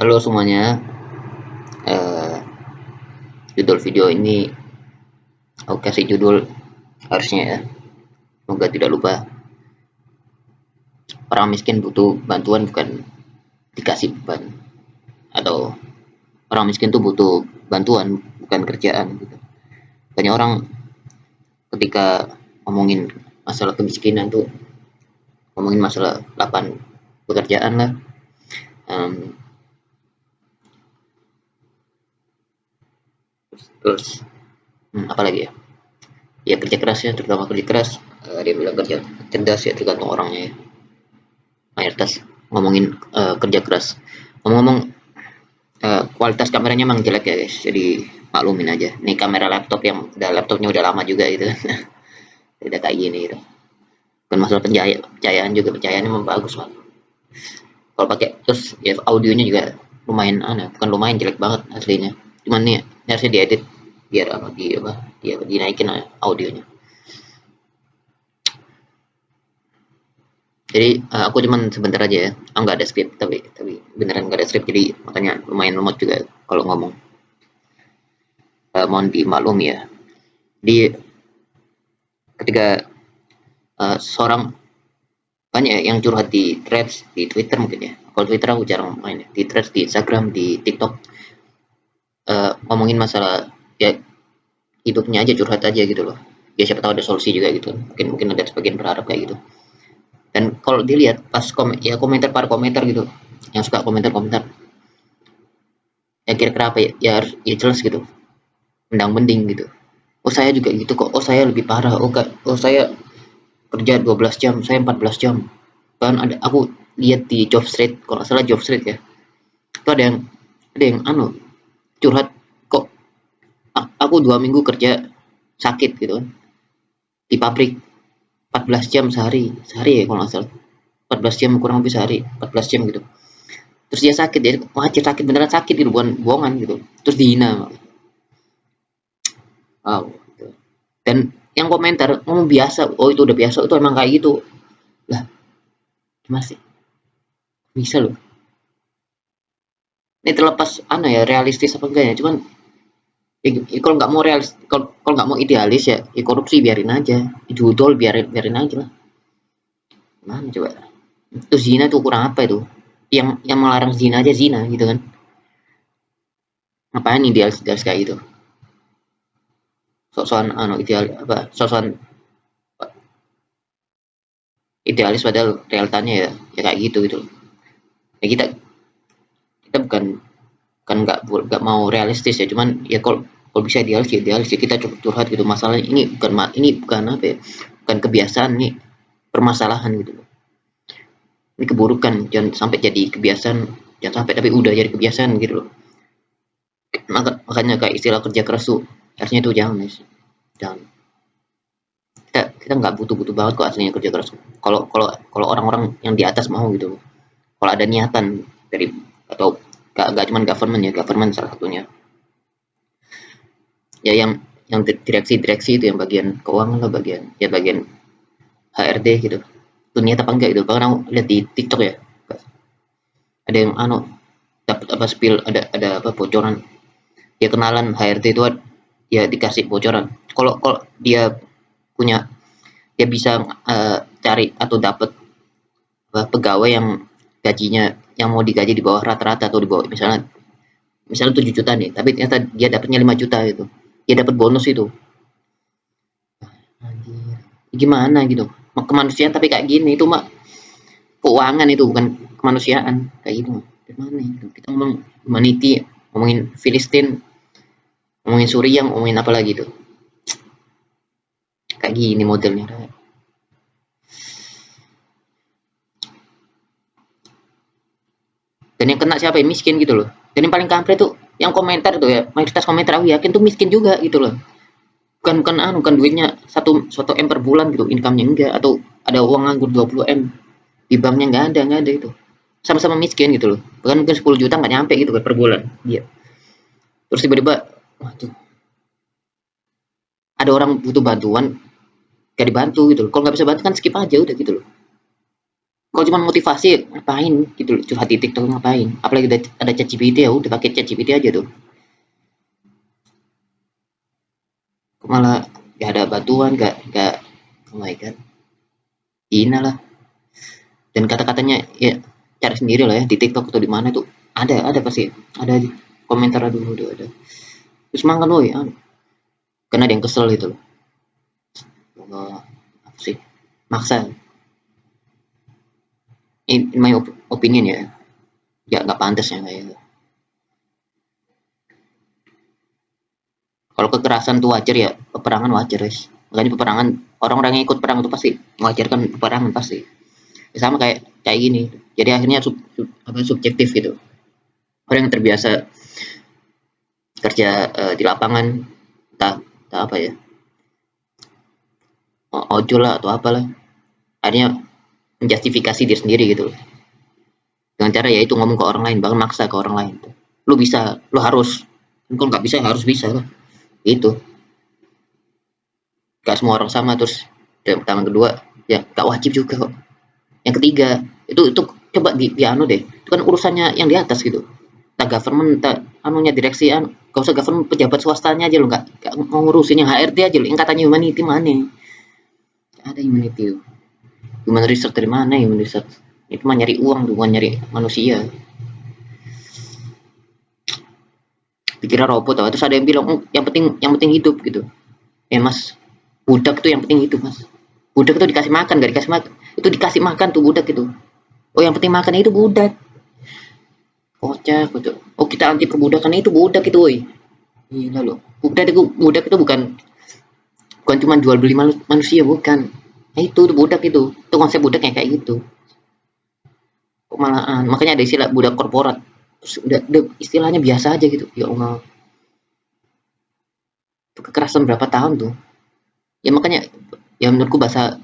Halo semuanya, eh, judul video ini aku kasih judul harusnya ya, semoga tidak lupa. Orang miskin butuh bantuan bukan dikasih beban, atau orang miskin tuh butuh bantuan bukan kerjaan gitu. Banyak orang ketika ngomongin masalah kemiskinan tuh ngomongin masalah lapangan pekerjaan lah. Em, terus apa lagi ya? Ya kerja keras ya, terutama kerja keras. Dia bilang kerja cerdas ya, tergantung orangnya ya. Mayoritas ngomongin kerja keras. Ngomong-ngomong, kualitas kameranya emang jelek ya guys, jadi maklumin aja. Nih kamera laptop yang laptopnya udah lama juga gitu. Udah kayak gini gitu. Bukan masalah pencahayaan juga, pencahayaannya memang bagus lah. Kalau pakai terus ya audionya juga lumayan aneh, bukan lumayan, jelek banget aslinya. Cuman nih harusnya diedit biar apa dia dinaikin audionya. Jadi aku cuman sebentar aja ya, nggak ada skrip, tapi beneran nggak ada skrip, jadi makanya lumayan lemot juga kalau ngomong. Mohon dimaklumi ya. Di ketika seorang banyak yang curhat di threads di Twitter mungkin ya. Kalau Twitter aku jarang main ya. Di threads, di Instagram, di TikTok, ngomongin masalah ya hidupnya aja, curhat aja gitu loh. Ya siapa tahu ada solusi juga gitu. Mungkin ada sebagian berharap kayak gitu. Dan kalau dilihat pas komentar para komentar gitu, yang suka komentar-komentar, ya kira-kira apa ya? Ya jelas gitu. Mendang mending gitu. Oh saya juga gitu kok. Oh saya lebih parah. Oh saya kerja 12 jam, saya 14 jam. Kan aku lihat di job street, kalau nggak salah job street ya, itu ada yang curhat, kok aku 2 minggu kerja sakit gitu kan di pabrik, 14 jam sehari ya kalau nggak salah, 14 jam kurang lebih sehari, 14 jam gitu. Terus dia sakit, dia wajib sakit, beneran sakit gitu, bukan bohongan gitu. Terus dihina. Wow gitu. Dan yang komentar ngomong biasa, oh itu udah biasa, itu emang kayak gitu lah. Gimana sih, bisa loh. Ini terlepas ya realistis apa enggak ya, cuman ya, kalau nggak mau realis, kalau nggak mau idealis ya korupsi biarin aja, judol biarin biarin aja lah. Mana coba, itu zina tuh kurang apa itu, yang melarang zina aja zina gitu kan. Ngapain idealis idealis kayak gitu, sok-sokan ideal apa, sok-sokan idealis padahal realitanya ya kayak gitu gitu. Ya kita bukan nggak mau realistis ya, cuman ya kalau kalau bisa idealis ya idealis ya, kita curhat gitu. Masalah ini bukan apa ya, bukan kebiasaan, nih permasalahan gitu. Ini keburukan, jangan sampai jadi kebiasaan, jangan sampai tapi udah jadi kebiasaan gitu loh. Makanya kayak istilah kerja keras tuh harusnya itu jangan guys, jangan. Kita nggak butuh-butuh banget kok aslinya kerja keras, kalau kalau kalau orang-orang yang di atas mau gitu loh. Kalau ada niatan dari, atau gak cuma government ya, government salah satunya ya, yang direksi itu, yang bagian keuangan lah, bagian HRD gitu. Itu niat apa enggak itu? Bahkan aku lihat di TikTok ya, ada yang dapat apa spill, ada apa bocoran, dia kenalan HRD itu, ya dikasih bocoran. Kalau dia punya, dia bisa cari atau dapat pegawai yang gajinya, yang mau digaji di bawah rata-rata, atau di bawah misalnya 7 juta nih, tapi ternyata dia dapatnya 5 juta gitu, dia dapat bonus itu. Anjir, gimana gitu, kemanusiaan tapi kayak gini itu mah keuangan, itu bukan kemanusiaan kayak gitu. Gimana itu, kita ngomong humanity, ngomongin Filistin, ngomongin Suriah, ngomongin apa lagi tuh, kayak gini modelnya. Dan yang kena siapa ya, miskin gitu loh. Dan yang paling kampret tuh yang komentar tuh ya, mayoritas komentar aku yakin tuh miskin juga gitu loh. Bukan duitnya satu M per bulan gitu, income-nya enggak, atau ada uang nganggur 20 M di banknya, nggak ada itu. Sama-sama miskin gitu loh. Bahkan mungkin 10 juta nggak nyampe gitu kan per bulan. Iya. Terus tiba-tiba, waduh, ada orang butuh bantuan, gak dibantu gitu loh. Kalau nggak bisa bantu kan skip aja udah gitu loh. Kalau cuma motivasi ngapain gitu loh, curhat di TikTok ngapain, apalagi ada ChatGPT, ya udah pakai ChatGPT aja tuh. Malah gak ada bantuan, gak, oh my god, Ina lah. Dan kata-katanya ya cari sendiri lah ya di TikTok atau di mana tuh, ada pasti ada aja komentar, dulu udah ada. Terus semangat loh ya, karena ada yang kesel gitu loh. Apa sih, maksa. In my opinion ya, ya nggak pantas ya kayak gitu. Kalau kekerasan tuh wajar ya, peperangan wajar guys. Makanya peperangan, orang-orang yang ikut perang itu pasti mengajarkan peperangan pasti. Ya, sama kayak kayak gini. Jadi akhirnya subjektif gitu. Orang yang terbiasa kerja di lapangan, entah apa ya, ojol lah atau apalah, akhirnya menjustifikasi diri sendiri gitu loh. Dengan cara ya itu ngomong ke orang lain, bahkan maksa ke orang lain. Lu bisa, lu harus. Kalau nggak bisa harus bisa lah. Itu. Gak semua orang sama. Terus yang pertama, kedua ya gak wajib juga kok. Yang ketiga itu coba di anu deh, itu kan urusannya yang di atas gitu, tak government, tak anunya direksi, gak usah government, pejabat swastanya aja lo gak mau ngurusin, yang HRD aja lo yang katanya humanity mana ada humanity, human research dari mana, human research itu mah nyari uang tuh, bukan nyari manusia, dikira robot tau. Terus ada yang bilang, yang penting hidup gitu. Mas, budak tuh yang penting hidup mas, budak itu dikasih makan, gak dikasih makan, itu dikasih makan tuh budak itu. Oh yang penting makan itu budak, kocak gitu. Oh kita anti perbudakan, itu budak itu woi, gila loh. Budak itu bukan cuma jual beli manusia, bukan. Nah, itu budak itu konsep budaknya kayak gitu. Kok malahan, makanya ada istilah budak korporat. Terus udah istilahnya biasa aja gitu. Ya Allah, itu kekerasan berapa tahun tuh. Ya makanya ya menurutku bahasa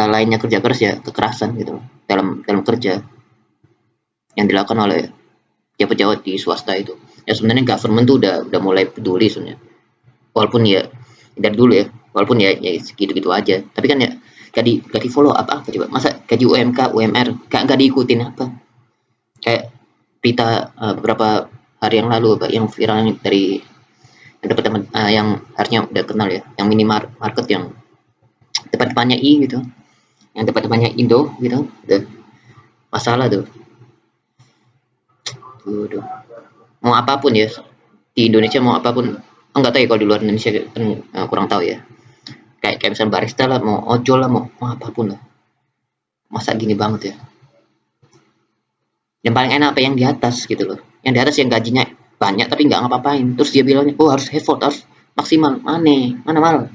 lainnya kerja keras ya kekerasan gitu dalam dalam kerja yang dilakukan oleh pejabat-pejabat di swasta itu. Ya sebenarnya government tuh udah mulai peduli sebenarnya. Walaupun ya dari dulu ya, walaupun ya segitu-gitu aja. Tapi kan ya gak di follow apa apa coba. Masa gaji UMK, UMR gak diikutin apa? Kayak berita beberapa hari yang lalu yang viral dari teman-teman yang harusnya udah kenal ya, yang minimarket yang depan-depannya gitu, yang depan-depannya Indo gitu, udah masalah tuh. Tuh. Mau apapun ya di Indonesia, mau apapun, enggak tahu ya kalau di luar Indonesia kan kurang tahu ya. Kayak misalnya barista lah, mau ojol lah, mau apapun lah. Masa gini banget ya. Yang paling enak apa yang di atas gitu loh. Yang di atas yang gajinya banyak tapi nggak ngapa-ngapain. Terus dia bilangnya, oh harus effort, harus maksimal. Mana mal.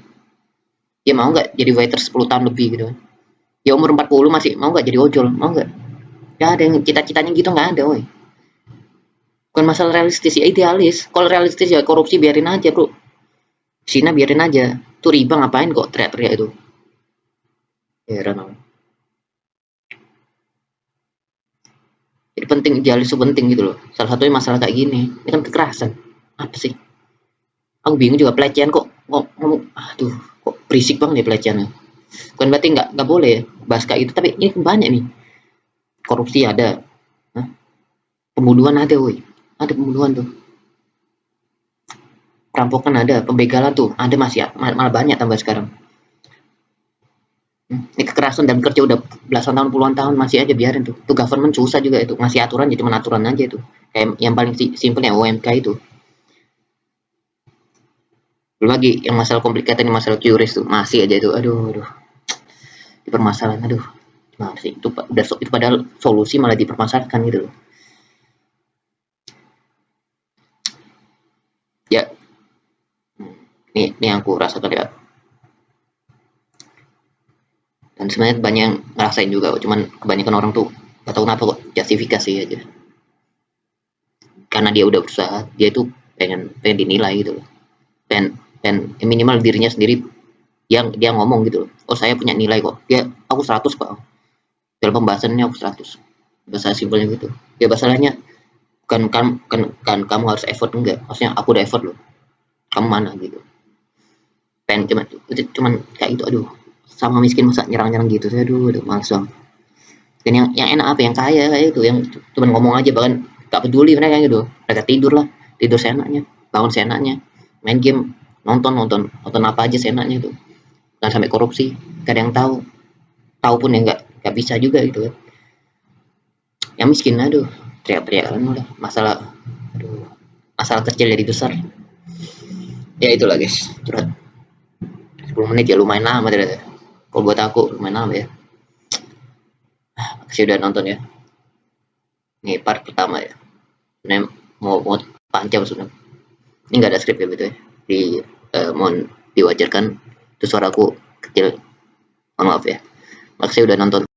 Dia mau nggak jadi waiter 10 tahun lebih gitu kan. Ya umur 40 masih mau nggak jadi ojol, mau nggak? Gak ada yang cita-citanya gitu, nggak ada woi. Bukan masalah realistis ya, idealis. Kalau realistis ya korupsi biarin aja bro. Sina biarin aja. Tuh riba ngapain kok teriak-teriak itu. Heran aku. Jadi penting, idealis itu penting gitu loh. Salah satunya masalah kayak gini. Ini kan kekerasan. Apa sih? Aku bingung juga pelecehan kok ngomong, aduh, kok berisik banget ya pelecehannya. Bukan berarti nggak boleh ya bahas kayak gitu, tapi ini banyak nih. Korupsi ada, hah? Pembunuhan ada, woi. Ada pembunuhan tuh. Perampokan ada, pembegalan tuh ada, masih malah banyak tambah sekarang. Ini kekerasan dan kerja udah belasan tahun, puluhan tahun masih aja biarin tuh. Tuh government susah juga itu, ngasih aturan ya cuma aturan aja itu. Kayak yang paling simpel ya UMK itu. Belum lagi yang masalah complicated, masalah QRIS tuh masih aja itu. Aduh. Di permasalahan, aduh. Gimana sih? Itu padahal solusi malah dipermasalahkan gitu loh. Ya, ini yang aku rasakan ya. Dan sebenarnya banyak yang ngerasain juga, cuman kebanyakan orang tuh gak tahu kenapa kok justifikasi aja. Karena dia udah berusaha, dia itu pengen dinilai gitu loh. Pengen minimal dirinya sendiri yang dia ngomong gitu loh. Oh saya punya nilai kok. Aku 100 kok. Dalam pembahasannya aku 100. Bahasa simpelnya gitu. Ya masalahnya kan kamu harus effort, enggak. Maksudnya aku udah effort loh. Kamu mana gitu. Cuman kayak itu, aduh. Sama miskin masa nyerang-nyerang gitu. Aduh, males banget. Dan yang enak apa, yang kaya kayak itu, yang cuma ngomong aja, bahkan gak peduli mereka gitu, mereka tidur lah, tidur seenaknya, bangun seenaknya, main game, nonton nonton nonton apa aja seenaknya itu, bukan sampai korupsi. Gak ada yang tahu pun ya nggak bisa juga gitu kan. Yang miskin aduh teriak-teriak kan udah masalah, aduh, masalah kecil jadi besar. Ya itulah guys, curhat 10 menit ya lumayan lama ternyata, kalau buat aku lumayan lama ya. Makasih udah nonton ya, ini part pertama ya. Sebenarnya mau panjang sebenarnya, ini nggak ada skrip ya betul ya, di mohon diwajarkan itu suaraku kecil, mohon maaf ya. Makasih udah nonton.